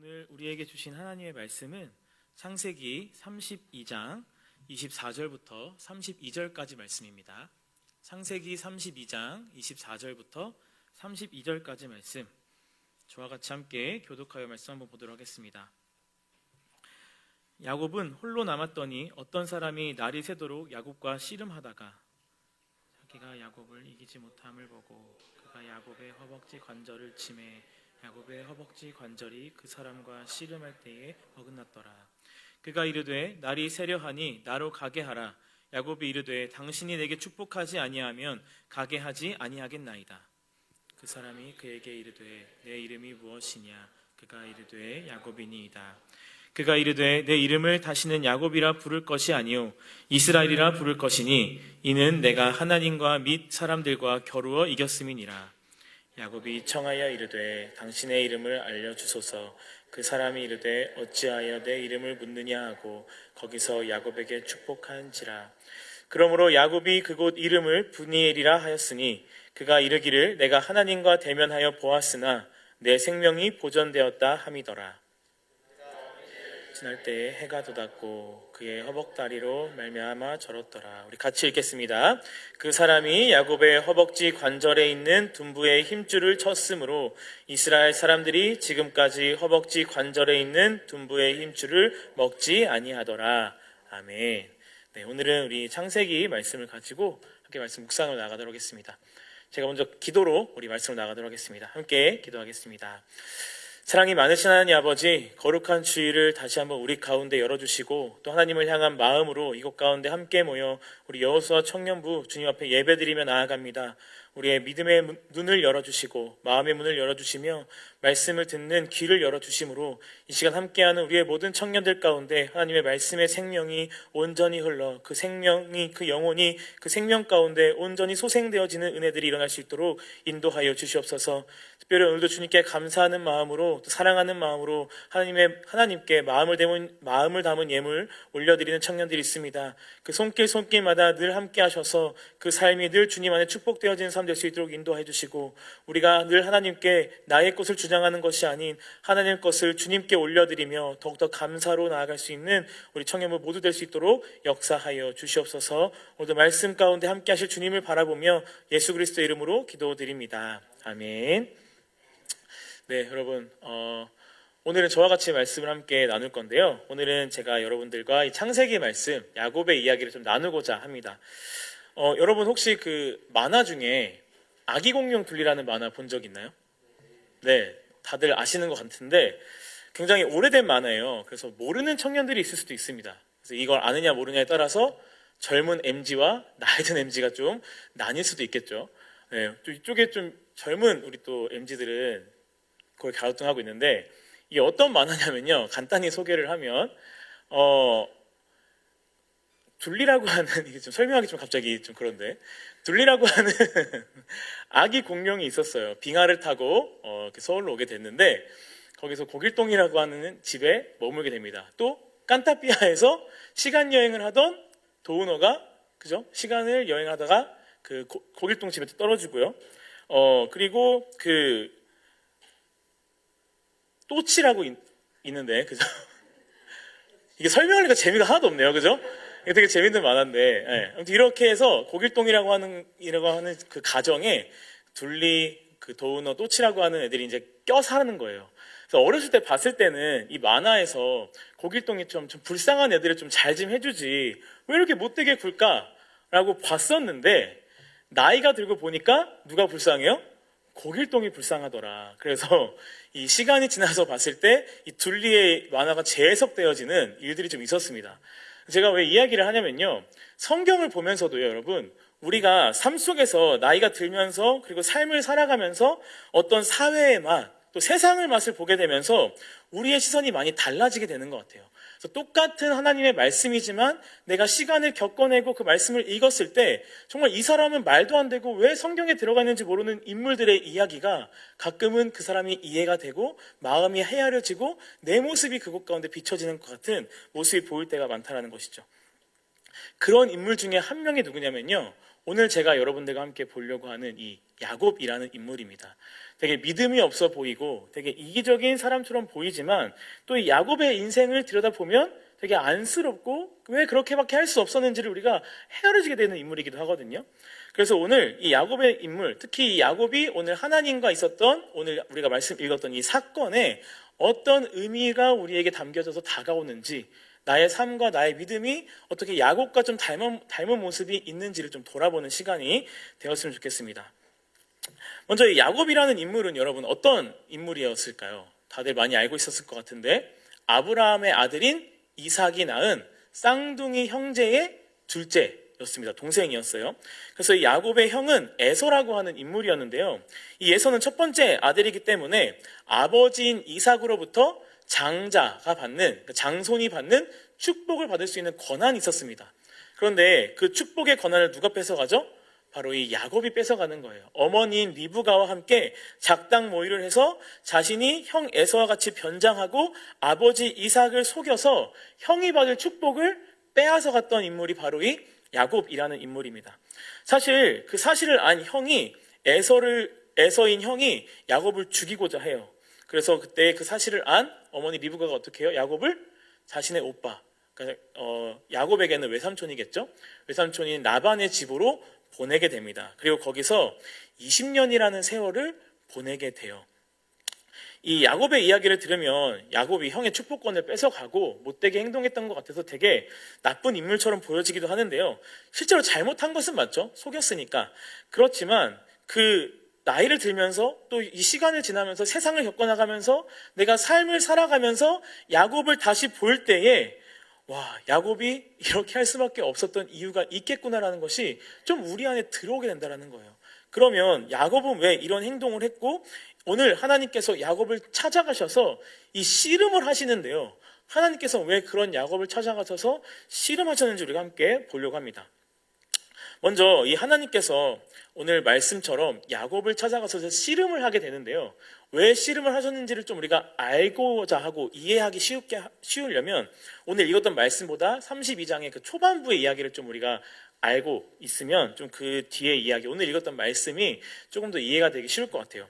오늘 우리에게 주신 하나님의 말씀은 창세기 32장 24절부터 32절까지 말씀입니다. 창세기 32장 24절부터 32절까지 말씀, 저와 같이 함께 교독하여 말씀 한번 보도록 하겠습니다. 야곱은 홀로 남았더니 어떤 사람이 날이 새도록 야곱과 씨름하다가 자기가 야곱을 이기지 못함을 보고 그가 야곱의 허벅지 관절을 치매 야곱의 허벅지 관절이 그 사람과 씨름할 때에 어긋났더라. 그가 이르되 날이 새려하니 나로 가게 하라. 야곱이 이르되 당신이 내게 축복하지 아니하면 가게 하지 아니하겠나이다. 그 사람이 그에게 이르되 내 이름이 무엇이냐? 그가 이르되 야곱이니이다. 그가 이르되 내 이름을 다시는 야곱이라 부를 것이 아니요 이스라엘이라 부를 것이니 이는 내가 하나님과 및 사람들과 겨루어 이겼음이니라. 야곱이 청하여 이르되 당신의 이름을 알려주소서. 그 사람이 이르되 어찌하여 내 이름을 묻느냐 하고 거기서 야곱에게 축복한지라. 그러므로 야곱이 그곳 이름을 브니엘이라 하였으니 그가 이르기를 내가 하나님과 대면하여 보았으나 내 생명이 보존되었다 함이더라. 지날 때에 해가 돋았고 그의 허벅다리로 말미암아 절었더라. 우리 같이 읽겠습니다. 그 사람이 야곱의 허벅지 관절에 있는 둔부의 힘줄을 쳤으므로 이스라엘 사람들이 지금까지 허벅지 관절에 있는 둔부의 힘줄을 먹지 아니하더라. 아멘. 네, 오늘은 우리 창세기 말씀을 가지고 함께 말씀 묵상을 나가도록 하겠습니다. 제가 먼저 기도로 우리 말씀을 나가도록 하겠습니다. 함께 기도하겠습니다. 사랑이 많으신 하나님 아버지, 거룩한 주일을 다시 한번 우리 가운데 열어주시고 또 하나님을 향한 마음으로 이곳 가운데 함께 모여 우리 여호수아 청년부 주님 앞에 예배드리며 나아갑니다. 우리의 믿음의 눈을 열어주시고 마음의 문을 열어주시며 말씀을 듣는 귀를 열어주심으로 이 시간 함께하는 우리의 모든 청년들 가운데 하나님의 말씀의 생명이 온전히 흘러 그 생명이 그 영혼이 그 생명 가운데 온전히 소생되어지는 은혜들이 일어날 수 있도록 인도하여 주시옵소서. 특별히 오늘도 주님께 감사하는 마음으로 또 사랑하는 마음으로 하나님께 마음을 담은 예물 올려드리는 청년들이 있습니다. 그 손길마다 늘 함께 하셔서 그 삶이 늘 주님 안에 축복되어지는 삶 될 수 있도록 인도해 주시고 우리가 늘 하나님께 나의 것을 주장하는 것이 아닌 하나님의 것을 주님께 올려드리며 더욱더 감사로 나아갈 수 있는 우리 청년부 모두 될 수 있도록 역사하여 주시옵소서. 오늘도 말씀 가운데 함께 하실 주님을 바라보며 예수 그리스도의 이름으로 기도드립니다. 아멘. 네, 여러분, 오늘은 저와 같이 말씀을 함께 나눌 건데요. 오늘은 제가 여러분들과 이 창세기 말씀, 야곱의 이야기를 좀 나누고자 합니다. 여러분 혹시 그 만화 중에 아기 공룡 둘리라는 만화 본 적 있나요? 네, 다들 아시는 것 같은데 굉장히 오래된 만화예요. 그래서 모르는 청년들이 있을 수도 있습니다. 그래서 이걸 아느냐 모르냐에 따라서 젊은 MZ와 나이 든 MZ가 좀 나뉠 수도 있겠죠. 네, 이쪽에 좀 젊은 우리 또 MZ들은 그걸 갸우뚱하고 있는데 이게 어떤 만화냐면요. 간단히 소개를 하면 둘리라고 하는, 이게 좀 설명하기 좀 갑자기 좀 그런데, 둘리라고 하는 아기 공룡이 있었어요. 빙하를 타고 서울로 오게 됐는데 거기서 고길동이라고 하는 집에 머물게 됩니다. 또 깐타피아에서 시간 여행을 하던 도우너가 그죠? 시간을 여행하다가 그 고길동 집에 떨어지고요. 그리고 그 또치라고 있는데 그죠? 이게 설명하니까 재미가 하나도 없네요, 그죠? 이게 되게 재밌는 만화인데, 네. 아무튼 이렇게 해서 고길동이라고 하는 그 가정에 둘리, 그 도우너, 또치라고 하는 애들이 이제 껴 사는 거예요. 그래서 어렸을 때 봤을 때는 이 만화에서 고길동이 좀 불쌍한 애들을 좀 잘 좀 해주지 왜 이렇게 못되게 굴까라고 봤었는데 나이가 들고 보니까 누가 불쌍해요? 고길동이 불쌍하더라. 그래서 이 시간이 지나서 봤을 때 이 둘리의 만화가 재해석되어지는 일들이 좀 있었습니다. 제가 왜 이야기를 하냐면요. 성경을 보면서도요, 여러분, 우리가 삶 속에서 나이가 들면서 그리고 삶을 살아가면서 어떤 사회의 맛, 또 세상의 맛을 보게 되면서 우리의 시선이 많이 달라지게 되는 것 같아요. 그래서 똑같은 하나님의 말씀이지만 내가 시간을 겪어내고 그 말씀을 읽었을 때 정말 이 사람은 말도 안 되고 왜 성경에 들어가 있는지 모르는 인물들의 이야기가 가끔은 그 사람이 이해가 되고 마음이 헤아려지고 내 모습이 그곳 가운데 비춰지는 것 같은 모습이 보일 때가 많다는 것이죠. 그런 인물 중에 한 명이 누구냐면요. 오늘 제가 여러분들과 함께 보려고 하는 이 야곱이라는 인물입니다. 되게 믿음이 없어 보이고 되게 이기적인 사람처럼 보이지만 또 이 야곱의 인생을 들여다보면 되게 안쓰럽고 왜 그렇게밖에 할 수 없었는지를 우리가 헤아려지게 되는 인물이기도 하거든요. 그래서 오늘 이 야곱의 인물, 특히 이 야곱이 오늘 하나님과 있었던, 오늘 우리가 말씀 읽었던 이 사건에 어떤 의미가 우리에게 담겨져서 다가오는지, 나의 삶과 나의 믿음이 어떻게 야곱과 좀 닮은 모습이 있는지를 좀 돌아보는 시간이 되었으면 좋겠습니다. 먼저 이 야곱이라는 인물은 여러분 어떤 인물이었을까요? 다들 많이 알고 있었을 것 같은데, 아브라함의 아들인 이삭이 낳은 쌍둥이 형제의 둘째였습니다. 동생이었어요. 그래서 이 야곱의 형은 에서라고 하는 인물이었는데요. 이 에서는 첫 번째 아들이기 때문에 아버지인 이삭으로부터 장자가 받는, 장손이 받는 축복을 받을 수 있는 권한이 있었습니다. 그런데 그 축복의 권한을 누가 뺏어가죠? 바로 이 야곱이 뺏어가는 거예요. 어머니인 리브가와 함께 작당 모의를 해서 자신이 형 에서와 같이 변장하고 아버지 이삭을 속여서 형이 받을 축복을 빼앗아 갔던 인물이 바로 이 야곱이라는 인물입니다. 사실 그 사실을 안 형이 에서인 형이 야곱을 죽이고자 해요. 그래서 그때 그 사실을 안 어머니 리브가가 어떻게 해요? 야곱을 자신의 오빠, 그러니까 야곱에게는 외삼촌이겠죠? 외삼촌인 라반의 집으로 보내게 됩니다. 그리고 거기서 20년이라는 세월을 보내게 돼요. 이 야곱의 이야기를 들으면 야곱이 형의 축복권을 뺏어가고 못되게 행동했던 것 같아서 되게 나쁜 인물처럼 보여지기도 하는데요. 실제로 잘못한 것은 맞죠. 속였으니까. 그렇지만 그 나이를 들면서 또 이 시간을 지나면서 세상을 겪어나가면서 내가 삶을 살아가면서 야곱을 다시 볼 때에 와, 야곱이 이렇게 할 수밖에 없었던 이유가 있겠구나라는 것이 좀 우리 안에 들어오게 된다는 거예요. 그러면 야곱은 왜 이런 행동을 했고 오늘 하나님께서 야곱을 찾아가셔서 이 씨름을 하시는데요. 하나님께서 왜 그런 야곱을 찾아가셔서 씨름하셨는지 우리가 함께 보려고 합니다. 먼저 이 하나님께서 오늘 말씀처럼 야곱을 찾아가서 씨름을 하게 되는데요. 왜 씨름을 하셨는지를 좀 우리가 알고자 하고 이해하기 쉬우려면 오늘 읽었던 말씀보다 32장의 그 초반부의 이야기를 좀 우리가 알고 있으면 좀 그 뒤의 이야기, 오늘 읽었던 말씀이 조금 더 이해가 되기 쉬울 것 같아요.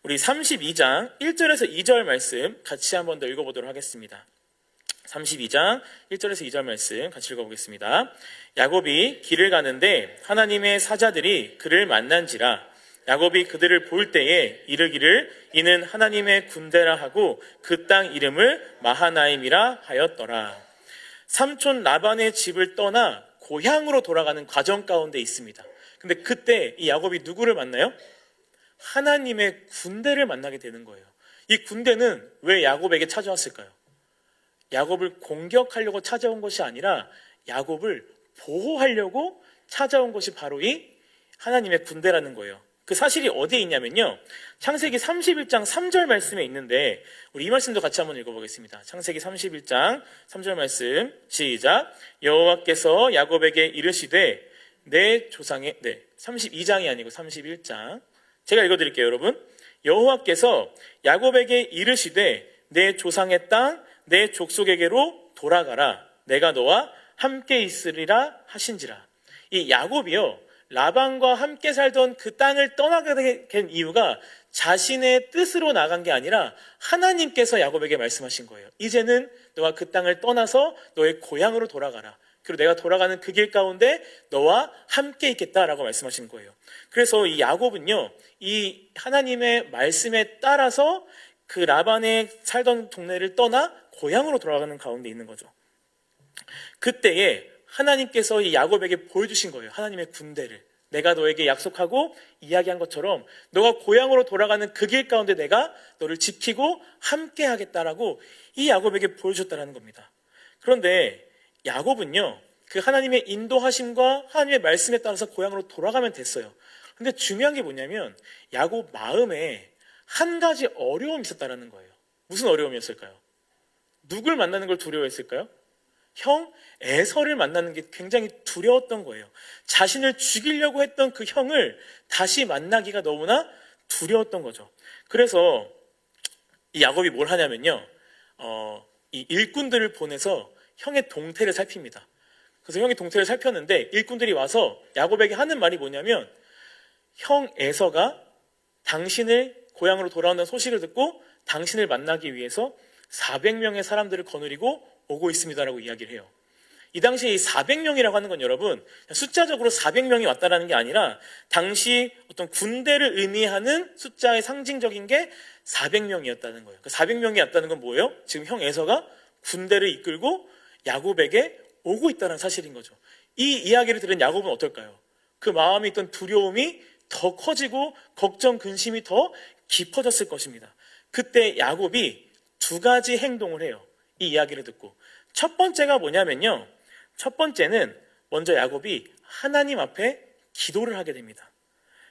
우리 32장 1절에서 2절 말씀 같이 한번 더 읽어보도록 하겠습니다. 32장 1절에서 2절 말씀 같이 읽어보겠습니다. 야곱이 길을 가는데 하나님의 사자들이 그를 만난지라. 야곱이 그들을 볼 때에 이르기를 이는 하나님의 군대라 하고 그 땅 이름을 마하나임이라 하였더라. 삼촌 라반의 집을 떠나 고향으로 돌아가는 과정 가운데 있습니다. 근데 그때 이 야곱이 누구를 만나요? 하나님의 군대를 만나게 되는 거예요. 이 군대는 왜 야곱에게 찾아왔을까요? 야곱을 공격하려고 찾아온 것이 아니라 야곱을 보호하려고 찾아온 것이 바로 이 하나님의 군대라는 거예요. 그 사실이 어디에 있냐면요. 창세기 31장 3절 말씀에 있는데 우리 이 말씀도 같이 한번 읽어보겠습니다. 창세기 31장 3절 말씀 시작. 여호와께서 야곱에게 이르시되 내 조상의 32장이 아니고 31장 제가 읽어드릴게요 여러분. 여호와께서 야곱에게 이르시되 내 조상의 땅 내 족속에게로 돌아가라. 내가 너와 함께 있으리라 하신지라. 이 야곱이요. 라반과 함께 살던 그 땅을 떠나게 된 이유가 자신의 뜻으로 나간 게 아니라 하나님께서 야곱에게 말씀하신 거예요. 이제는 너가 그 땅을 떠나서 너의 고향으로 돌아가라. 그리고 내가 돌아가는 그 길 가운데 너와 함께 있겠다라고 말씀하신 거예요. 그래서 이 야곱은요, 이 하나님의 말씀에 따라서 그 라반에 살던 동네를 떠나 고향으로 돌아가는 가운데 있는 거죠. 그때에 하나님께서 이 야곱에게 보여주신 거예요. 하나님의 군대를. 내가 너에게 약속하고 이야기한 것처럼 너가 고향으로 돌아가는 그 길 가운데 내가 너를 지키고 함께 하겠다라고 이 야곱에게 보여줬다는 겁니다. 그런데 야곱은요, 그 하나님의 인도하심과 하나님의 말씀에 따라서 고향으로 돌아가면 됐어요. 근데 중요한 게 뭐냐면 야곱 마음에 한 가지 어려움이 있었다는 거예요. 무슨 어려움이었을까요? 누굴 만나는 걸 두려워했을까요? 형 에서를 만나는 게 굉장히 두려웠던 거예요. 자신을 죽이려고 했던 그 형을 다시 만나기가 너무나 두려웠던 거죠. 그래서 이 야곱이 뭘 하냐면요, 이 일꾼들을 보내서 형의 동태를 살핍니다. 그래서 형이 동태를 살폈는데 일꾼들이 와서 야곱에게 하는 말이 뭐냐면, 형 에서가 당신을 고향으로 돌아온다는 소식을 듣고 당신을 만나기 위해서 400명의 사람들을 거느리고 오고 있습니다라고 이야기를 해요. 이 당시에 이 400명이라고 하는 건 여러분, 숫자적으로 400명이 왔다라는 게 아니라 당시 어떤 군대를 의미하는 숫자의 상징적인 게 400명이었다는 거예요. 그 400명이 왔다는 건 뭐예요? 지금 형 에서가 군대를 이끌고 야곱에게 오고 있다는 사실인 거죠. 이 이야기를 들은 야곱은 어떨까요? 그 마음에 있던 두려움이 더 커지고 걱정, 근심이 더 깊어졌을 것입니다. 그때 야곱이 두 가지 행동을 해요. 이 이야기를 듣고. 첫 번째가 뭐냐면요. 첫 번째는 먼저 야곱이 하나님 앞에 기도를 하게 됩니다.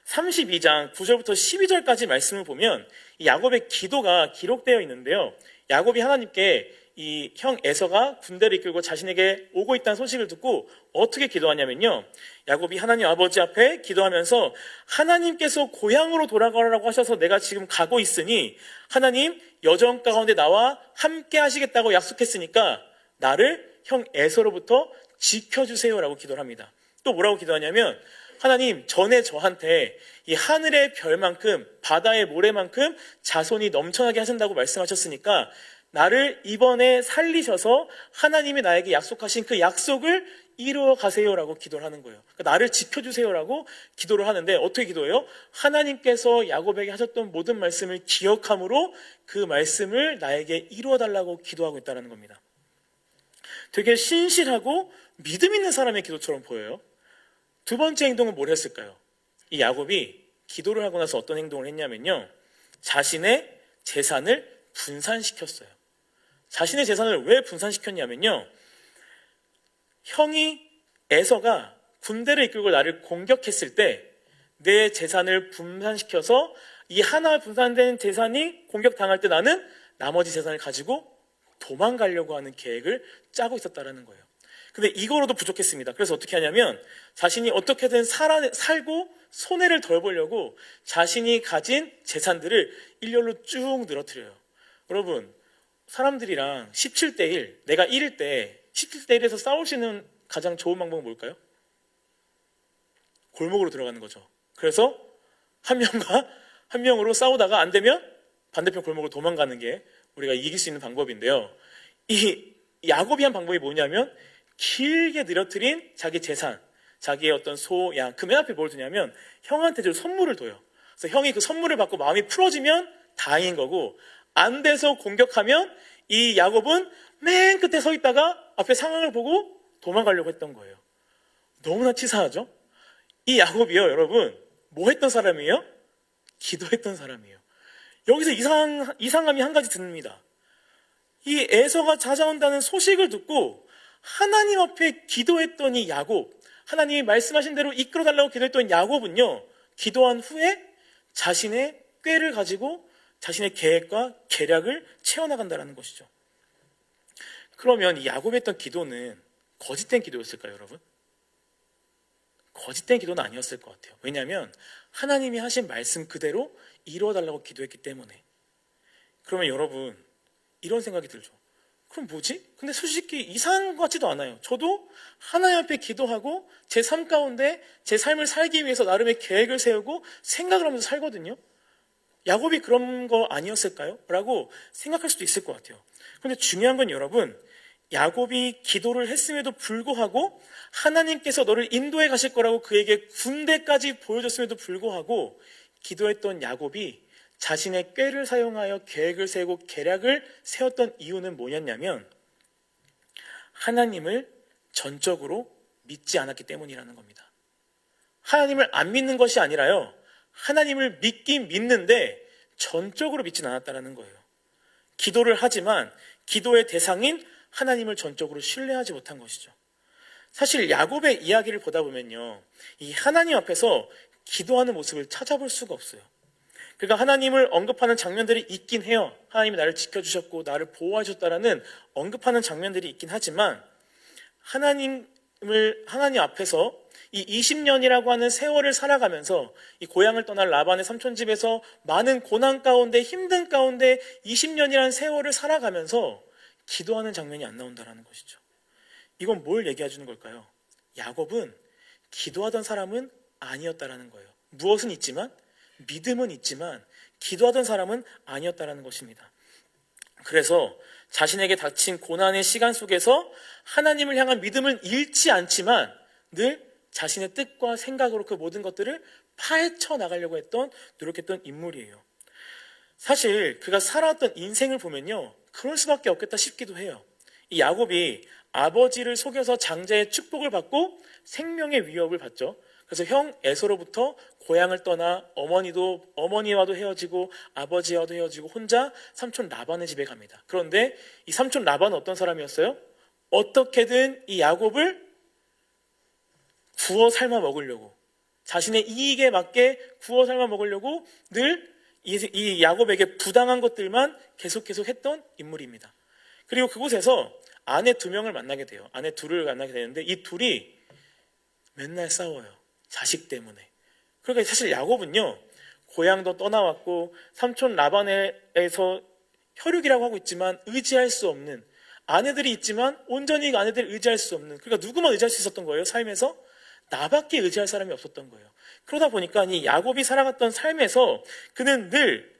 32장 9절부터 12절까지 말씀을 보면 이 야곱의 기도가 기록되어 있는데요. 야곱이 하나님께 이 형 에서가 군대를 이끌고 자신에게 오고 있다는 소식을 듣고 어떻게 기도하냐면요. 야곱이 하나님 아버지 앞에 기도하면서 하나님께서 고향으로 돌아가라고 하셔서 내가 지금 가고 있으니 하나님 여정 가운데 나와 함께 하시겠다고 약속했으니까 나를 형 에서로부터 지켜주세요라고 기도를 합니다. 또 뭐라고 기도하냐면 하나님 전에 저한테 이 하늘의 별만큼 바다의 모래만큼 자손이 넘쳐나게 하신다고 말씀하셨으니까 나를 이번에 살리셔서 하나님이 나에게 약속하신 그 약속을 이루어 가세요라고 기도를 하는 거예요. 그러니까 나를 지켜주세요라고 기도를 하는데 어떻게 기도해요? 하나님께서 야곱에게 하셨던 모든 말씀을 기억함으로 그 말씀을 나에게 이루어 달라고 기도하고 있다는 겁니다. 되게 신실하고 믿음 있는 사람의 기도처럼 보여요. 두 번째 행동은 뭘 했을까요? 이 야곱이 기도를 하고 나서 어떤 행동을 했냐면요. 자신의 재산을 분산시켰어요. 자신의 재산을 왜 분산시켰냐면요. 형이 에서가 군대를 이끌고 나를 공격했을 때 내 재산을 분산시켜서 이 하나 분산된 재산이 공격당할 때 나는 나머지 재산을 가지고 도망가려고 하는 계획을 짜고 있었다는 거예요. 근데 이거로도 부족했습니다. 그래서 어떻게 하냐면 자신이 어떻게든 살고 손해를 덜 보려고 자신이 가진 재산들을 일렬로 쭉 늘어뜨려요. 여러분, 사람들이랑 17대 1, 내가 1일 때 17대 1에서 싸울 수 있는 가장 좋은 방법은 뭘까요? 골목으로 들어가는 거죠. 그래서 한 명과 한 명으로 싸우다가 안 되면 반대편 골목으로 도망가는 게 우리가 이길 수 있는 방법인데요. 이 야곱이 한 방법이 뭐냐면 길게 늘어뜨린 자기 재산, 자기의 어떤 소, 양, 그 맨 앞에 뭘 두냐면 형한테 줄 선물을 둬요. 그래서 형이 그 선물을 받고 마음이 풀어지면 다행인 거고 안 돼서 공격하면 이 야곱은 맨 끝에 서 있다가 앞에 상황을 보고 도망가려고 했던 거예요. 너무나 치사하죠? 이 야곱이요, 여러분, 뭐 했던 사람이에요? 기도했던 사람이에요. 여기서 이상함이 한 가지 듭니다. 이 에서가 찾아온다는 소식을 듣고 하나님 앞에 기도했던 이 야곱, 하나님이 말씀하신 대로 이끌어달라고 기도했던 야곱은요, 기도한 후에 자신의 꾀를 가지고 자신의 계획과 계략을 채워나간다는 것이죠. 그러면 이 야곱이 했던 기도는 거짓된 기도였을까요, 여러분? 거짓된 기도는 아니었을 것 같아요. 왜냐하면 하나님이 하신 말씀 그대로 이루어달라고 기도했기 때문에. 그러면 여러분, 이런 생각이 들죠. 그럼 뭐지? 근데 솔직히 이상한 것 같지도 않아요. 저도 하나님 앞에 기도하고 제 삶 가운데 제 삶을 살기 위해서 나름의 계획을 세우고 생각을 하면서 살거든요. 야곱이 그런 거 아니었을까요? 라고 생각할 수도 있을 것 같아요. 그런데 중요한 건 여러분, 야곱이 기도를 했음에도 불구하고 하나님께서 너를 인도해 가실 거라고 그에게 군대까지 보여줬음에도 불구하고 기도했던 야곱이 자신의 꾀를 사용하여 계획을 세우고 계략을 세웠던 이유는 뭐였냐면 하나님을 전적으로 믿지 않았기 때문이라는 겁니다. 하나님을 안 믿는 것이 아니라요, 하나님을 믿긴 믿는데 전적으로 믿진 않았다는 거예요. 기도를 하지만 기도의 대상인 하나님을 전적으로 신뢰하지 못한 것이죠. 사실 야곱의 이야기를 보다 보면요, 이 하나님 앞에서 기도하는 모습을 찾아볼 수가 없어요. 그러니까 하나님을 언급하는 장면들이 있긴 해요. 하나님이 나를 지켜주셨고 나를 보호하셨다라는 언급하는 장면들이 있긴 하지만 하나님 앞에서 이 20년이라고 하는 세월을 살아가면서 이 고향을 떠날 라반의 삼촌집에서 많은 고난 가운데 힘든 가운데 20년이라는 세월을 살아가면서 기도하는 장면이 안 나온다는 것이죠. 이건 뭘 얘기해 주는 걸까요? 야곱은 기도하던 사람은 아니었다라는 거예요. 무엇은 있지만, 믿음은 있지만 기도하던 사람은 아니었다라는 것입니다. 그래서 자신에게 닥친 고난의 시간 속에서 하나님을 향한 믿음을 잃지 않지만 늘 자신의 뜻과 생각으로 그 모든 것들을 파헤쳐 나가려고 노력했던 인물이에요. 사실 그가 살아왔던 인생을 보면요, 그럴 수밖에 없겠다 싶기도 해요. 이 야곱이 아버지를 속여서 장자의 축복을 받고 생명의 위협을 받죠. 그래서 형 에서로부터 고향을 떠나 어머니와도 헤어지고 아버지와도 헤어지고 혼자 삼촌 라반의 집에 갑니다. 그런데 이 삼촌 라반은 어떤 사람이었어요? 어떻게든 이 야곱을 구워 삶아 먹으려고, 자신의 이익에 맞게 구워 삶아 먹으려고 늘 이 야곱에게 부당한 것들만 계속 했던 인물입니다. 그리고 그곳에서 아내 2명을 만나게 돼요. 아내 2를 만나게 되는데 이 둘이 맨날 싸워요. 자식 때문에. 그러니까 사실 야곱은요, 고향도 떠나왔고 삼촌 라반에서 혈육이라고 하고 있지만 의지할 수 없는, 아내들이 있지만 온전히 아내들을 의지할 수 없는, 그러니까 누구만 의지할 수 있었던 거예요. 삶에서 나밖에 의지할 사람이 없었던 거예요. 그러다 보니까 이 야곱이 살아갔던 삶에서 그는 늘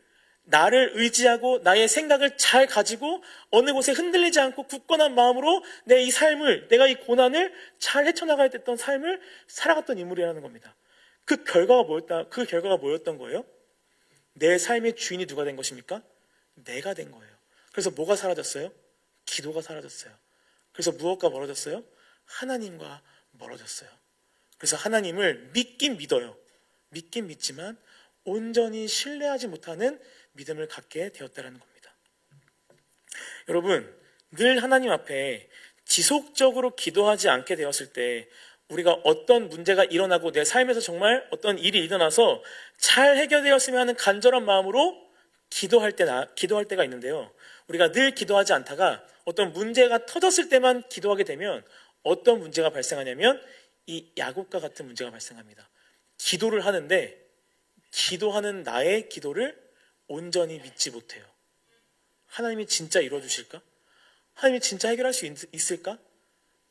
나를 의지하고 나의 생각을 잘 가지고 어느 곳에 흔들리지 않고 굳건한 마음으로 내 이 삶을, 내가 이 고난을 잘 헤쳐나가야 됐던 삶을 살아갔던 인물이라는 겁니다. 그 결과가 뭐였던 거예요? 내 삶의 주인이 누가 된 것입니까? 내가 된 거예요. 그래서 뭐가 사라졌어요? 기도가 사라졌어요. 그래서 무엇과 멀어졌어요? 하나님과 멀어졌어요. 그래서 하나님을 믿긴 믿어요. 믿긴 믿지만 온전히 신뢰하지 못하는 믿음을 갖게 되었다는 겁니다. 여러분, 늘 하나님 앞에 지속적으로 기도하지 않게 되었을 때 우리가 어떤 문제가 일어나고 내 삶에서 정말 어떤 일이 일어나서 잘 해결되었으면 하는 간절한 마음으로 기도할 때가 있는데요. 우리가 늘 기도하지 않다가 어떤 문제가 터졌을 때만 기도하게 되면 어떤 문제가 발생하냐면 이 야곱과 같은 문제가 발생합니다. 기도를 하는데 기도하는 나의 기도를 온전히 믿지 못해요. 하나님이 진짜 이루어주실까? 하나님이 진짜 해결할 수 있을까?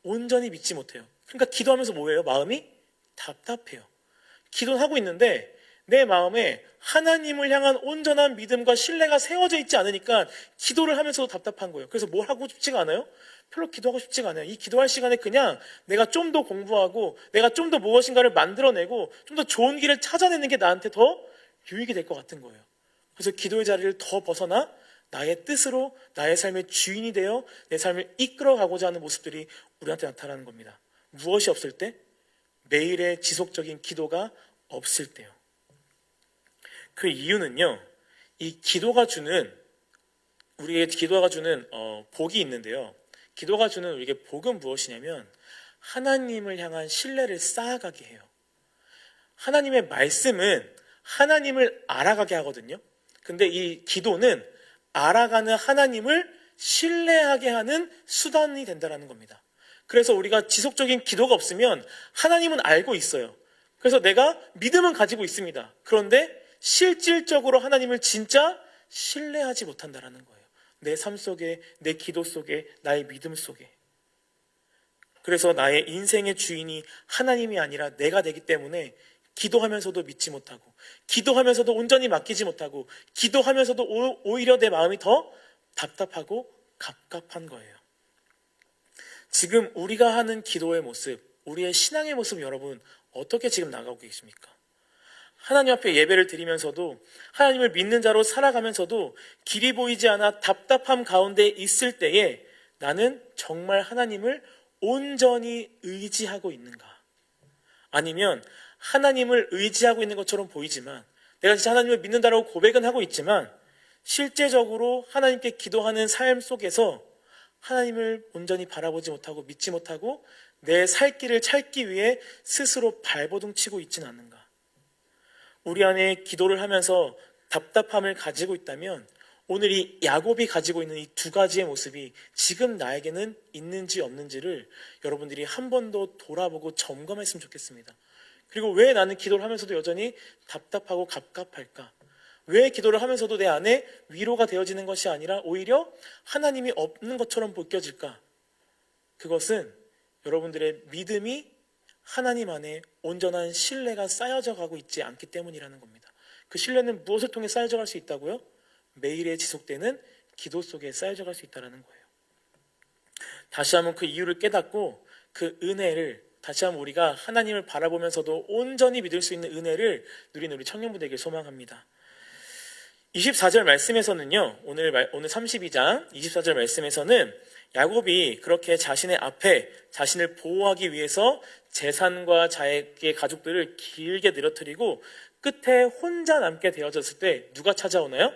온전히 믿지 못해요. 그러니까 기도하면서 뭐예요? 마음이 답답해요. 기도는 하고 있는데 내 마음에 하나님을 향한 온전한 믿음과 신뢰가 세워져 있지 않으니까 기도를 하면서도 답답한 거예요. 그래서 뭘 하고 싶지가 않아요? 별로 기도하고 싶지가 않아요. 이 기도할 시간에 그냥 내가 좀 더 공부하고 내가 좀 더 무엇인가를 만들어내고 좀 더 좋은 길을 찾아내는 게 나한테 더 유익이 될 것 같은 거예요. 그래서 기도의 자리를 더 벗어나 나의 뜻으로 나의 삶의 주인이 되어 내 삶을 이끌어가고자 하는 모습들이 우리한테 나타나는 겁니다. 무엇이 없을 때? 매일의 지속적인 기도가 없을 때요. 그 이유는요, 이 우리에게 기도가 주는 복이 있는데요. 기도가 주는 우리에게 복은 무엇이냐면 하나님을 향한 신뢰를 쌓아가게 해요. 하나님의 말씀은 하나님을 알아가게 하거든요. 근데 이 기도는 알아가는 하나님을 신뢰하게 하는 수단이 된다는 겁니다. 그래서 우리가 지속적인 기도가 없으면 하나님은 알고 있어요. 그래서 내가 믿음은 가지고 있습니다. 그런데 실질적으로 하나님을 진짜 신뢰하지 못한다는 거예요. 내 삶 속에, 내 기도 속에, 나의 믿음 속에. 그래서 나의 인생의 주인이 하나님이 아니라 내가 되기 때문에 기도하면서도 믿지 못하고, 기도하면서도 온전히 맡기지 못하고, 기도하면서도 오히려 내 마음이 더 답답하고 갑갑한 거예요. 지금 우리가 하는 기도의 모습, 우리의 신앙의 모습, 여러분 어떻게 지금 나가고 계십니까? 하나님 앞에 예배를 드리면서도, 하나님을 믿는 자로 살아가면서도 길이 보이지 않아 답답함 가운데 있을 때에 나는 정말 하나님을 온전히 의지하고 있는가? 아니면 하나님을 의지하고 있는 것처럼 보이지만, 내가 진짜 하나님을 믿는다라고 고백은 하고 있지만 실제적으로 하나님께 기도하는 삶 속에서 하나님을 온전히 바라보지 못하고 믿지 못하고 내 살 길을 찾기 위해 스스로 발버둥 치고 있지는 않는가? 우리 안에 기도를 하면서 답답함을 가지고 있다면 오늘 이 야곱이 가지고 있는 이 2가지의 모습이 지금 나에게는 있는지 없는지를 여러분들이 한 번 더 돌아보고 점검했으면 좋겠습니다. 그리고 왜 나는 기도를 하면서도 여전히 답답하고 갑갑할까? 왜 기도를 하면서도 내 안에 위로가 되어지는 것이 아니라 오히려 하나님이 없는 것처럼 느껴질까? 그것은 여러분들의 믿음이 하나님 안에 온전한 신뢰가 쌓여져 가고 있지 않기 때문이라는 겁니다. 그 신뢰는 무엇을 통해 쌓여져 갈 수 있다고요? 매일의 지속되는 기도 속에 쌓여져 갈 수 있다는 거예요. 다시 한번 그 이유를 깨닫고 그 은혜를 다시 한번 우리가 하나님을 바라보면서도 온전히 믿을 수 있는 은혜를 누리는 우리 청년부대에게 소망합니다. 24절 말씀에서는요, 오늘 32장 24절 말씀에서는 야곱이 그렇게 자신의 앞에 자신을 보호하기 위해서 재산과 자기의 가족들을 길게 늘어뜨리고 끝에 혼자 남게 되어졌을 때 누가 찾아오나요?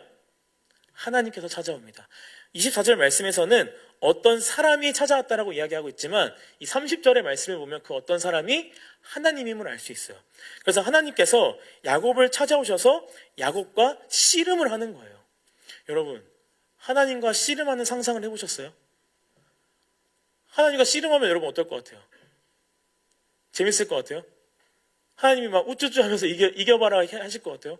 하나님께서 찾아옵니다. 24절 말씀에서는 어떤 사람이 찾아왔다라고 이야기하고 있지만 이 30절의 말씀을 보면 그 어떤 사람이 하나님임을 알 수 있어요. 그래서 하나님께서 야곱을 찾아오셔서 야곱과 씨름을 하는 거예요. 여러분, 하나님과 씨름하는 상상을 해보셨어요? 하나님과 씨름하면 여러분 어떨 것 같아요? 재밌을 것 같아요? 하나님이 막 우쭈쭈 하면서 이겨봐라 하실 것 같아요?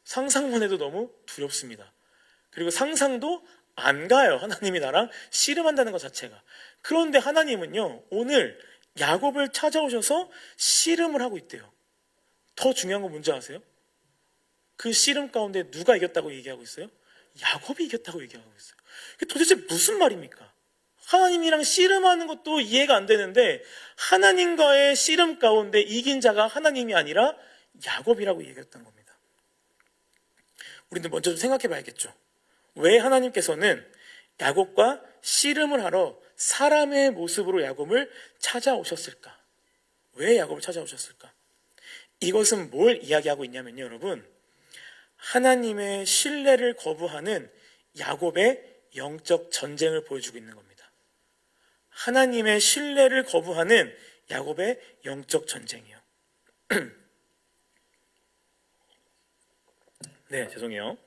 상상만 해도 너무 두렵습니다. 그리고 상상도 안 가요. 하나님이 나랑 씨름한다는 것 자체가. 그런데 하나님은요, 오늘 야곱을 찾아오셔서 씨름을 하고 있대요. 더 중요한 건 뭔지 아세요? 그 씨름 가운데 누가 이겼다고 얘기하고 있어요? 야곱이 이겼다고 얘기하고 있어요. 도대체 무슨 말입니까? 하나님이랑 씨름하는 것도 이해가 안 되는데 하나님과의 씨름 가운데 이긴 자가 하나님이 아니라 야곱이라고 얘기했던 겁니다. 우리는 먼저 좀 생각해 봐야겠죠. 왜 하나님께서는 야곱과 씨름을 하러 사람의 모습으로 야곱을 찾아오셨을까? 왜 야곱을 찾아오셨을까? 이것은 뭘 이야기하고 있냐면요, 여러분. 하나님의 신뢰를 거부하는 야곱의 영적 전쟁을 보여주고 있는 겁니다. 하나님의 신뢰를 거부하는 야곱의 영적 전쟁이요. 네, 죄송해요.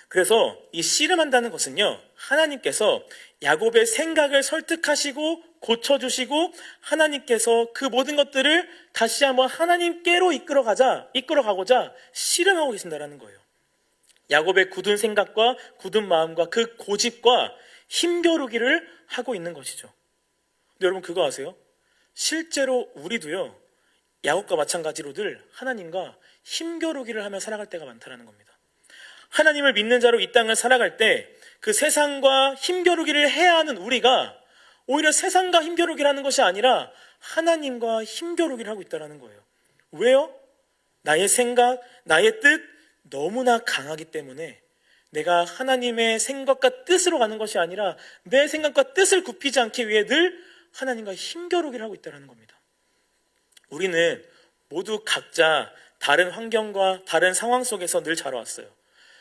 그래서 이 씨름한다는 것은요, 하나님께서 야곱의 생각을 설득하시고 고쳐주시고 하나님께서 그 모든 것들을 다시 한번 하나님께로 이끌어가고자 씨름하고 계신다는 거예요. 야곱의 굳은 생각과 굳은 마음과 그 고집과 힘겨루기를 하고 있는 것이죠. 근데 여러분 그거 아세요? 실제로 우리도요, 야곱과 마찬가지로들 하나님과 힘겨루기를 하며 살아갈 때가 많다는 겁니다. 하나님을 믿는 자로 이 땅을 살아갈 때 그 세상과 힘겨루기를 해야 하는 우리가 오히려 세상과 힘겨루기를 하는 것이 아니라 하나님과 힘겨루기를 하고 있다는 거예요. 왜요? 나의 생각, 나의 뜻 너무나 강하기 때문에 내가 하나님의 생각과 뜻으로 가는 것이 아니라 내 생각과 뜻을 굽히지 않기 위해 늘 하나님과 힘겨루기를 하고 있다는 겁니다. 우리는 모두 각자 다른 환경과 다른 상황 속에서 늘 자라왔어요.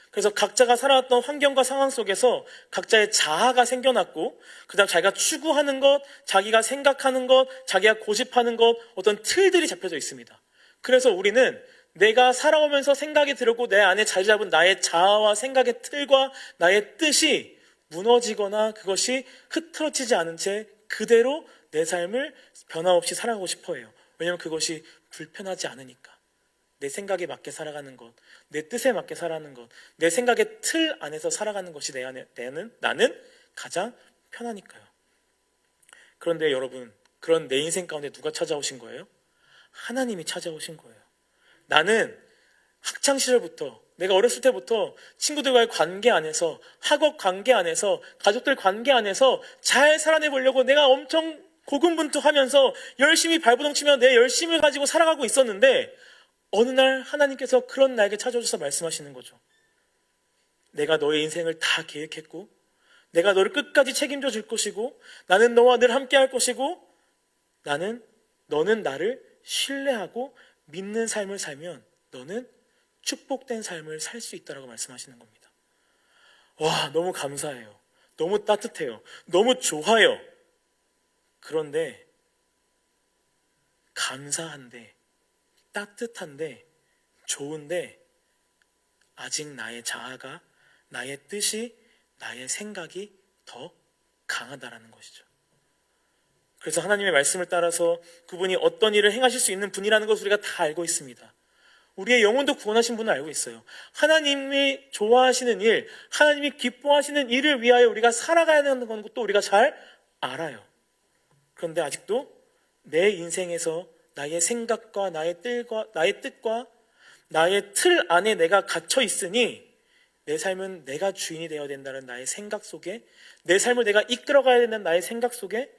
그래서 각자가 살아왔던 환경과 상황 속에서 각자의 자아가 생겨났고 그다음 자기가 추구하는 것, 자기가 생각하는 것, 자기가 고집하는 것, 어떤 틀들이 잡혀져 있습니다. 그래서 우리는 내가 살아오면서 생각이 들었고 내 안에 자리 잡은 나의 자아와 생각의 틀과 나의 뜻이 무너지거나 그것이 흐트러지지 않은 채 그대로 내 삶을 변함없이 살아가고 싶어 해요. 왜냐하면 그것이 불편하지 않으니까. 내 생각에 맞게 살아가는 것, 내 뜻에 맞게 살아가는 것, 내 생각의 틀 안에서 살아가는 것이 나는 가장 편하니까요. 그런데 여러분, 그런 내 인생 가운데 누가 찾아오신 거예요? 하나님이 찾아오신 거예요. 나는 학창시절부터 내가 어렸을 때부터 친구들과의 관계 안에서 학업 관계 안에서 가족들 관계 안에서 잘 살아내보려고 내가 엄청 고군분투하면서 열심히 발버둥치며 내 열심을 가지고 살아가고 있었는데 어느 날 하나님께서 그런 나에게 찾아오셔서 말씀하시는 거죠. 내가 너의 인생을 다 계획했고 내가 너를 끝까지 책임져 줄 것이고 나는 너와 늘 함께 할 것이고 너는 나를 신뢰하고 믿는 삶을 살면 너는 축복된 삶을 살 수 있다라고 말씀하시는 겁니다. 와, 너무 감사해요. 너무 따뜻해요. 너무 좋아요. 그런데 감사한데 따뜻한데 좋은데 아직 나의 자아가 나의 뜻이 나의 생각이 더 강하다라는 것이죠. 그래서 하나님의 말씀을 따라서 그분이 어떤 일을 행하실 수 있는 분이라는 것을 우리가 다 알고 있습니다. 우리의 영혼도 구원하신 분을 알고 있어요. 하나님이 좋아하시는 일, 하나님이 기뻐하시는 일을 위하여 우리가 살아가야 하는 것도 우리가 잘 알아요. 그런데 아직도 내 인생에서 나의 생각과 나의 뜻과 나의 틀 안에 내가 갇혀 있으니 내 삶은 내가 주인이 되어야 된다는 나의 생각 속에, 내 삶을 내가 이끌어가야 된다는 나의 생각 속에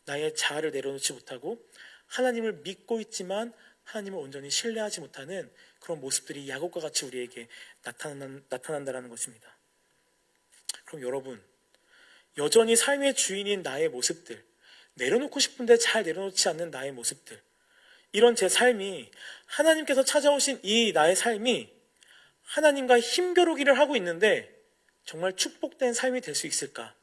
나의 자아를 내려놓지 못하고 하나님을 믿고 있지만 하나님을 온전히 신뢰하지 못하는 그런 모습들이 야곱과 같이 우리에게 나타난다는 것입니다. 그럼 여러분, 여전히 삶의 주인인 나의 모습들, 내려놓고 싶은데 잘 내려놓지 않는 나의 모습들, 이런 제 삶이, 하나님께서 찾아오신 이 나의 삶이 하나님과 힘겨루기를 하고 있는데 정말 축복된 삶이 될 수 있을까?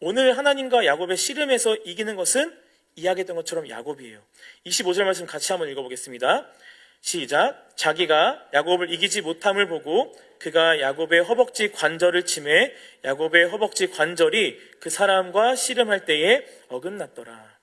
오늘 하나님과 야곱의 씨름에서 이기는 것은 이야기했던 것처럼 야곱이에요. 25절 말씀 같이 한번 읽어보겠습니다. 시작. 자기가 야곱을 이기지 못함을 보고 그가 야곱의 허벅지 관절을 치매 야곱의 허벅지 관절이 그 사람과 씨름할 때에 어긋났더라.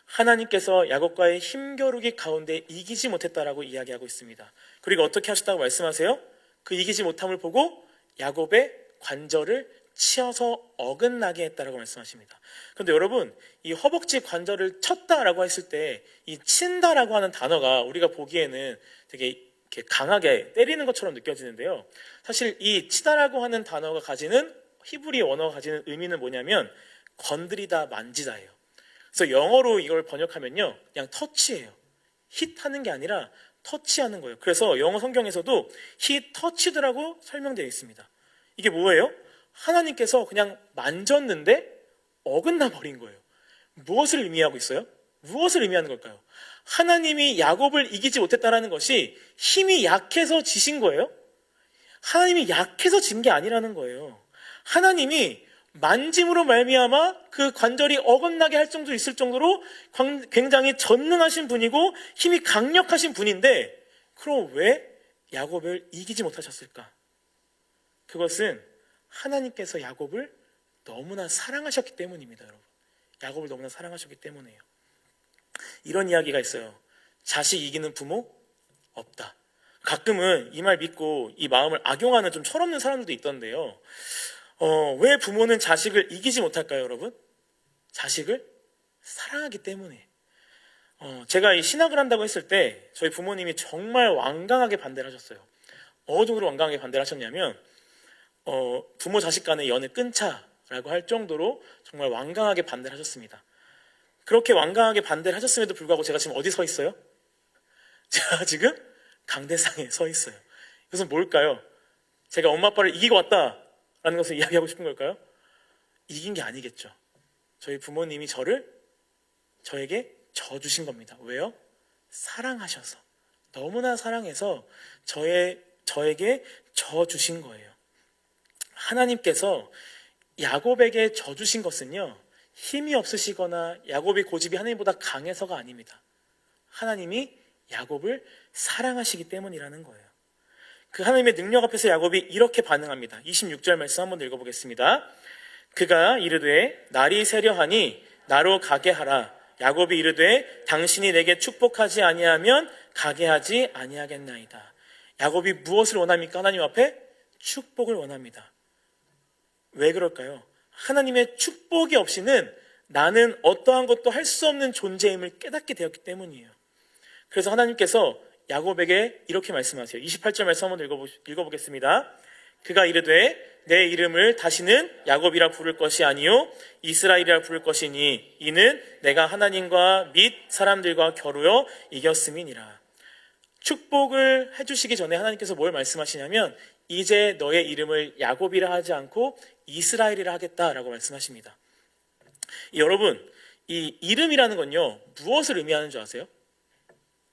하나님께서 야곱과의 힘겨루기 가운데 이기지 못했다라고 이야기하고 있습니다. 그리고 어떻게 하셨다고 말씀하세요? 그 이기지 못함을 보고 야곱의 관절을 치어서 어긋나게 했다라고 말씀하십니다. 그런데 여러분, 이 허벅지 관절을 쳤다라고 했을 때 이 친다라고 하는 단어가 우리가 보기에는 되게 이렇게 강하게 때리는 것처럼 느껴지는데요. 사실 이 치다라고 하는 단어가 가지는, 히브리 원어가 가지는 의미는 뭐냐면 건드리다, 만지다예요. 그래서 영어로 이걸 번역하면요, 그냥 터치예요. hit하는 게 아니라 터치하는 거예요. 그래서 영어 성경에서도 he touched라고 설명되어 있습니다. 이게 뭐예요? 하나님께서 그냥 만졌는데 어긋나 버린 거예요. 무엇을 의미하고 있어요? 무엇을 의미하는 걸까요? 하나님이 야곱을 이기지 못했다는 것이 힘이 약해서 지신 거예요? 하나님이 약해서 진 게 아니라는 거예요. 하나님이 만짐으로 말미암아 그 관절이 어긋나게 할 정도 있을 정도로 굉장히 전능하신 분이고 힘이 강력하신 분인데, 그럼 왜 야곱을 이기지 못하셨을까? 그것은 하나님께서 야곱을 너무나 사랑하셨기 때문입니다, 여러분. 야곱을 너무나 사랑하셨기 때문이에요. 이런 이야기가 있어요. 자식 이기는 부모 없다. 가끔은 이 말 믿고 이 마음을 악용하는 좀 철없는 사람들도 있던데요. 왜 부모는 자식을 이기지 못할까요, 여러분? 자식을 사랑하기 때문에. 제가 이 신학을 한다고 했을 때 저희 부모님이 정말 완강하게 반대를 하셨어요. 어느 정도로 완강하게 반대를 하셨냐면 부모 자식 간의 연애 끊자라고 할 정도로 정말 완강하게 반대를 하셨습니다. 그렇게 완강하게 반대를 하셨음에도 불구하고 제가 지금 어디 서 있어요? 제가 지금 강대상에 서 있어요. 이것은 뭘까요? 제가 엄마 아빠를 이기고 왔다라는 것을 이야기하고 싶은 걸까요? 이긴 게 아니겠죠. 저희 부모님이 저에게 져주신 겁니다. 왜요? 사랑하셔서, 너무나 사랑해서 저에게 져주신 거예요. 하나님께서 야곱에게 져주신 것은요, 힘이 없으시거나 야곱의 고집이 하나님보다 강해서가 아닙니다. 하나님이 야곱을 사랑하시기 때문이라는 거예요. 그 하나님의 능력 앞에서 야곱이 이렇게 반응합니다. 26절 말씀 한번 읽어보겠습니다. 그가 이르되 날이 새려하니 나로 가게 하라. 야곱이 이르되 당신이 내게 축복하지 아니하면 가게 하지 아니하겠나이다. 야곱이 무엇을 원합니까? 하나님 앞에 축복을 원합니다. 왜 그럴까요? 하나님의 축복이 없이는 나는 어떠한 것도 할 수 없는 존재임을 깨닫게 되었기 때문이에요. 그래서 하나님께서 야곱에게 이렇게 말씀하세요. 28절 말씀 한번 읽어보겠습니다. 그가 이르되 내 이름을 다시는 야곱이라 부를 것이 아니요 이스라엘이라 부를 것이니 이는 내가 하나님과 및 사람들과 겨루어 이겼음이니라. 축복을 해주시기 전에 하나님께서 뭘 말씀하시냐면 이제 너의 이름을 야곱이라 하지 않고 이스라엘이라 하겠다라고 말씀하십니다. 여러분, 이 이름이라는 건요, 무엇을 의미하는 줄 아세요?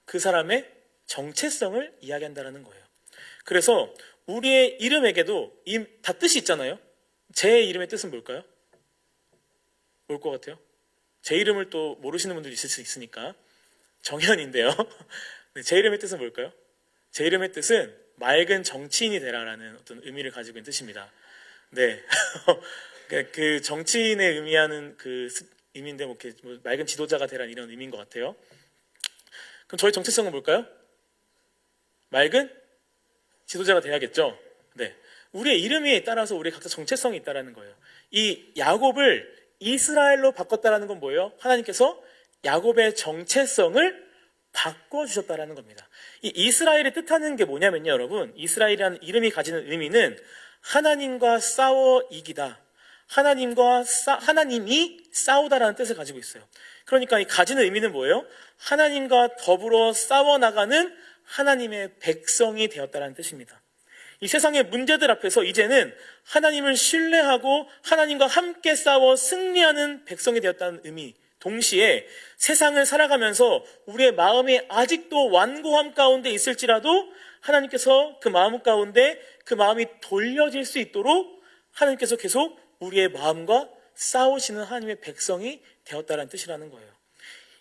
그 사람의 정체성을 이야기한다는 거예요. 그래서 우리의 이름에게도 다 뜻이 있잖아요. 제 이름의 뜻은 뭘까요? 뭘 것 같아요? 제 이름을 또 모르시는 분들이 있을 수 있으니까 정현인데요. 제 이름의 뜻은 뭘까요? 제 이름의 뜻은 맑은 정치인이 되라라는 어떤 의미를 가지고 있는 뜻입니다. 네, 그 정치인의 의미하는 그 의미인데 뭐 맑은 지도자가 되라는 이런 의미인 것 같아요. 그럼 저희 정체성은 뭘까요? 맑은 지도자가 돼야겠죠. 네, 우리의 이름에 따라서 우리 각자 정체성이 있다라는 거예요. 이 야곱을 이스라엘로 바꿨다라는 건 뭐예요? 하나님께서 야곱의 정체성을 바꿔주셨다라는 겁니다. 이 이스라엘이 뜻하는 게 뭐냐면요, 여러분. 이스라엘이라는 이름이 가지는 의미는 하나님과 싸워 이기다. 하나님이 싸우다라는 뜻을 가지고 있어요. 그러니까 이 가지는 의미는 뭐예요? 하나님과 더불어 싸워나가는 하나님의 백성이 되었다라는 뜻입니다. 이 세상의 문제들 앞에서 이제는 하나님을 신뢰하고 하나님과 함께 싸워 승리하는 백성이 되었다는 의미, 동시에 세상을 살아가면서 우리의 마음이 아직도 완고함 가운데 있을지라도 하나님께서 그 마음 가운데 그 마음이 돌려질 수 있도록 하나님께서 계속 우리의 마음과 싸우시는 하나님의 백성이 되었다는 뜻이라는 거예요.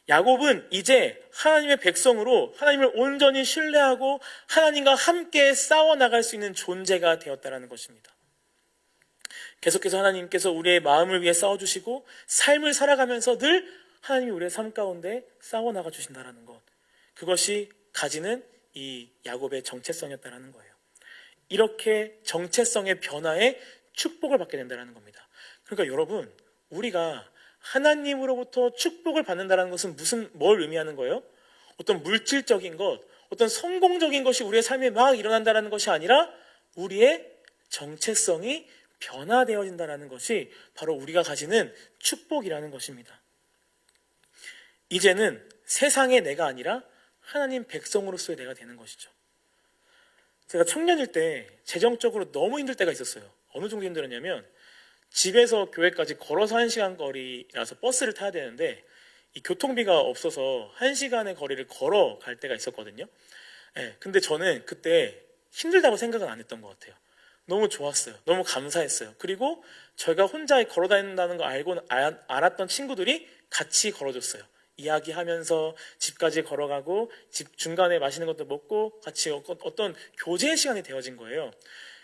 야곱은 이제 하나님의 백성으로 하나님을 온전히 신뢰하고 하나님과 함께 싸워나갈 수 있는 존재가 되었다는 것입니다. 계속해서 하나님께서 우리의 마음을 위해 싸워주시고 삶을 살아가면서 늘 하나님이 우리의 삶 가운데 싸워나가 주신다는 것, 그것이 가지는 이 야곱의 정체성이었다는 거예요. 이렇게 정체성의 변화에 축복을 받게 된다는 겁니다. 그러니까 여러분, 우리가 하나님으로부터 축복을 받는다는 것은 뭘 의미하는 거예요? 어떤 물질적인 것, 어떤 성공적인 것이 우리의 삶에 막 일어난다는 것이 아니라 우리의 정체성이 변화되어진다는 것이 바로 우리가 가지는 축복이라는 것입니다. 이제는 세상의 내가 아니라 하나님 백성으로서의 내가 되는 것이죠. 제가 청년일 때 재정적으로 너무 힘들 때가 있었어요. 어느 정도 힘들었냐면 집에서 교회까지 걸어서 1시간 거리라서 버스를 타야 되는데 이 교통비가 없어서 1시간의 거리를 걸어갈 때가 있었거든요. 근데 저는 그때 힘들다고 생각은 안 했던 것 같아요. 너무 좋았어요. 너무 감사했어요. 그리고 저희가 혼자 걸어 다닌다는 거 알았던 친구들이 같이 걸어줬어요. 이야기하면서 집까지 걸어가고 집 중간에 맛있는 것도 먹고 같이 어떤 교제의 시간이 되어진 거예요.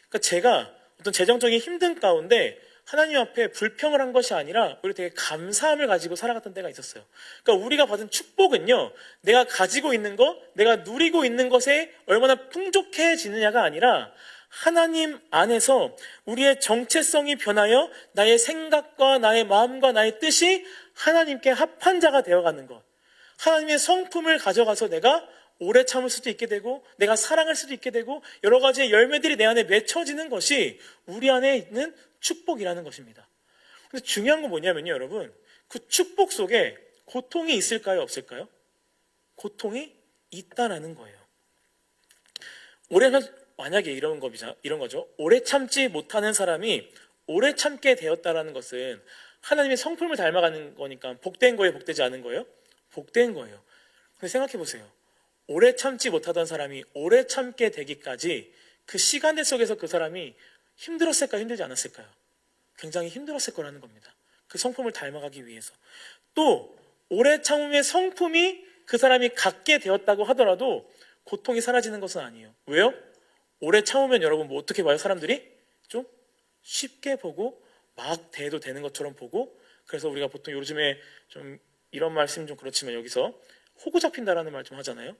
그러니까 제가 어떤 재정적인 힘든 가운데 하나님 앞에 불평을 한 것이 아니라 오히려 되게 감사함을 가지고 살아갔던 때가 있었어요. 그러니까 우리가 받은 축복은요, 내가 가지고 있는 것, 내가 누리고 있는 것에 얼마나 풍족해지느냐가 아니라 하나님 안에서 우리의 정체성이 변하여 나의 생각과 나의 마음과 나의 뜻이 하나님께 합한 자가 되어가는 것, 하나님의 성품을 가져가서 내가 오래 참을 수도 있게 되고 내가 사랑할 수도 있게 되고 여러 가지의 열매들이 내 안에 맺혀지는 것이 우리 안에 있는 축복이라는 것입니다. 근데 중요한 건 뭐냐면요, 여러분, 그 축복 속에 고통이 있을까요, 없을까요? 고통이 있다라는 거예요. 만약에 이런 거죠. 오래 참지 못하는 사람이 오래 참게 되었다라는 것은 하나님의 성품을 닮아가는 거니까 복된 거예요, 복되지 않은 거예요? 복된 거예요. 근데 생각해 보세요. 오래 참지 못하던 사람이 오래 참게 되기까지 그 시간대 속에서 그 사람이 힘들었을까요, 힘들지 않았을까요? 굉장히 힘들었을 거라는 겁니다. 그 성품을 닮아가기 위해서. 또 오래 참음의 성품이 그 사람이 갖게 되었다고 하더라도 고통이 사라지는 것은 아니에요. 왜요? 오래 참으면 여러분 뭐 어떻게 봐요? 사람들이 좀 쉽게 보고 막 대해도 되는 것처럼 보고, 그래서 우리가 보통 요즘에 좀 이런 말씀 좀 그렇지만 여기서 호구 잡힌다라는 말 좀 하잖아요.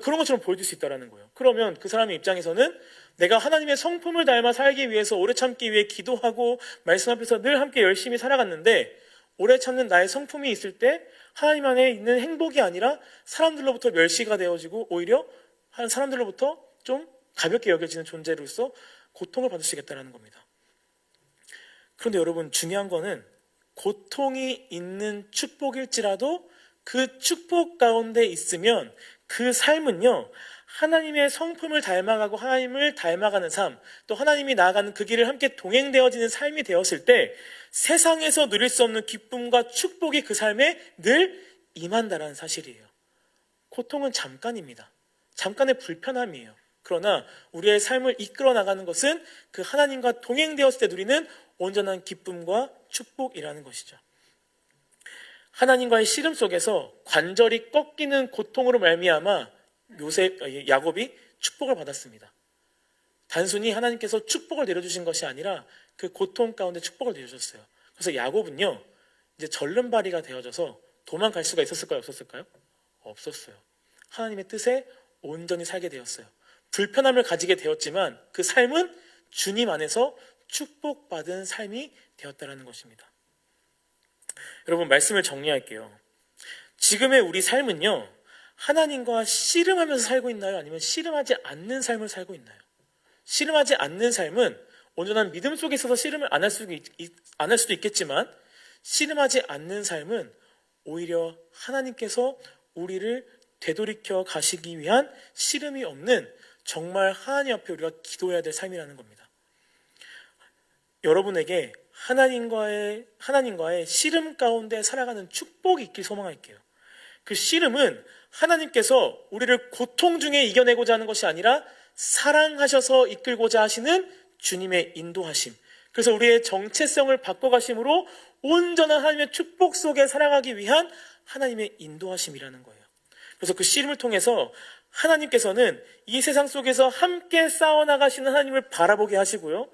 그런 것처럼 보여줄 수 있다는 거예요. 그러면 그 사람의 입장에서는 내가 하나님의 성품을 닮아 살기 위해서 오래 참기 위해 기도하고 말씀 앞에서 늘 함께 열심히 살아갔는데 오래 참는 나의 성품이 있을 때 하나님 안에 있는 행복이 아니라 사람들로부터 멸시가 되어지고 오히려 사람들로부터 좀 가볍게 여겨지는 존재로서 고통을 받으시겠다는 겁니다. 그런데 여러분, 중요한 거는 고통이 있는 축복일지라도 그 축복 가운데 있으면 그 삶은요, 하나님의 성품을 닮아가고 하나님을 닮아가는 삶, 또 하나님이 나아가는 그 길을 함께 동행되어지는 삶이 되었을 때 세상에서 누릴 수 없는 기쁨과 축복이 그 삶에 늘 임한다는 사실이에요. 고통은 잠깐입니다. 잠깐의 불편함이에요. 그러나 우리의 삶을 이끌어 나가는 것은 그 하나님과 동행되었을 때 누리는 온전한 기쁨과 축복이라는 것이죠. 하나님과의 씨름 속에서 관절이 꺾이는 고통으로 말미암아 야곱이 축복을 받았습니다. 단순히 하나님께서 축복을 내려주신 것이 아니라 그 고통 가운데 축복을 내려주셨어요. 그래서 야곱은요, 이제 절름발이가 되어져서 도망갈 수가 있었을까요, 없었을까요? 없었어요. 하나님의 뜻에 온전히 살게 되었어요. 불편함을 가지게 되었지만 그 삶은 주님 안에서 축복받은 삶이 되었다는 것입니다. 여러분, 말씀을 정리할게요. 지금의 우리 삶은요, 하나님과 씨름하면서 살고 있나요? 아니면 씨름하지 않는 삶을 살고 있나요? 씨름하지 않는 삶은 온전한 믿음 속에 있어서 씨름을 안 할 수도 있겠지만, 씨름하지 않는 삶은 오히려 하나님께서 우리를 되돌이켜 가시기 위한 씨름이 없는, 정말 하나님 앞에 우리가 기도해야 될 삶이라는 겁니다. 여러분에게 하나님과의 씨름 가운데 살아가는 축복이 있길 소망할게요. 그 씨름은 하나님께서 우리를 고통 중에 이겨내고자 하는 것이 아니라 사랑하셔서 이끌고자 하시는 주님의 인도하심, 그래서 우리의 정체성을 바꿔가심으로 온전한 하나님의 축복 속에 살아가기 위한 하나님의 인도하심이라는 거예요. 그래서 그 씨름을 통해서 하나님께서는 이 세상 속에서 함께 싸워나가시는 하나님을 바라보게 하시고요,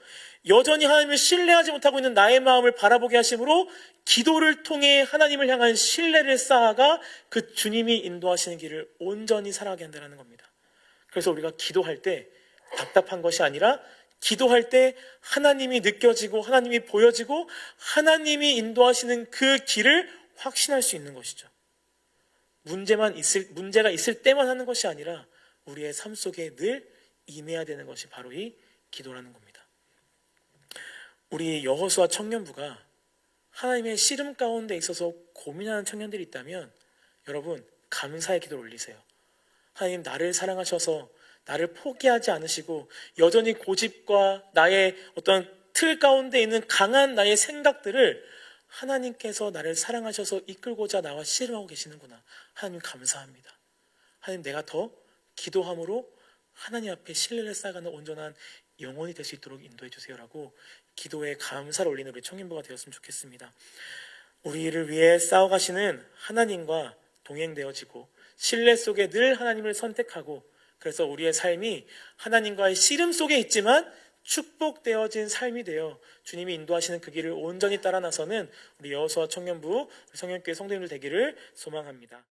여전히 하나님을 신뢰하지 못하고 있는 나의 마음을 바라보게 하심으로 기도를 통해 하나님을 향한 신뢰를 쌓아가 그 주님이 인도하시는 길을 온전히 살아가게 한다는 겁니다. 그래서 우리가 기도할 때 답답한 것이 아니라, 기도할 때 하나님이 느껴지고 하나님이 보여지고 하나님이 인도하시는 그 길을 확신할 수 있는 것이죠. 문제가 있을 때만 하는 것이 아니라 우리의 삶 속에 늘 임해야 되는 것이 바로 이 기도라는 겁니다. 우리 여호수아 청년부가 하나님의 씨름 가운데 있어서 고민하는 청년들이 있다면, 여러분, 감사의 기도를 올리세요. 하나님, 나를 사랑하셔서 나를 포기하지 않으시고 여전히 고집과 나의 어떤 틀 가운데 있는 강한 나의 생각들을 하나님께서 나를 사랑하셔서 이끌고자 나와 씨름하고 계시는구나. 하나님, 감사합니다. 하나님, 내가 더 기도함으로 하나님 앞에 신뢰를 쌓아가는 온전한 영혼이 될 수 있도록 인도해 주세요라고 기도에 감사를 올리는 우리 청년부가 되었으면 좋겠습니다. 우리를 위해 싸워가시는 하나님과 동행되어지고 신뢰 속에 늘 하나님을 선택하고, 그래서 우리의 삶이 하나님과의 씨름 속에 있지만 축복되어진 삶이 되어 주님이 인도하시는 그 길을 온전히 따라 나서는 우리 여호수아 청년부, 우리 성령교회 성도님들 되기를 소망합니다.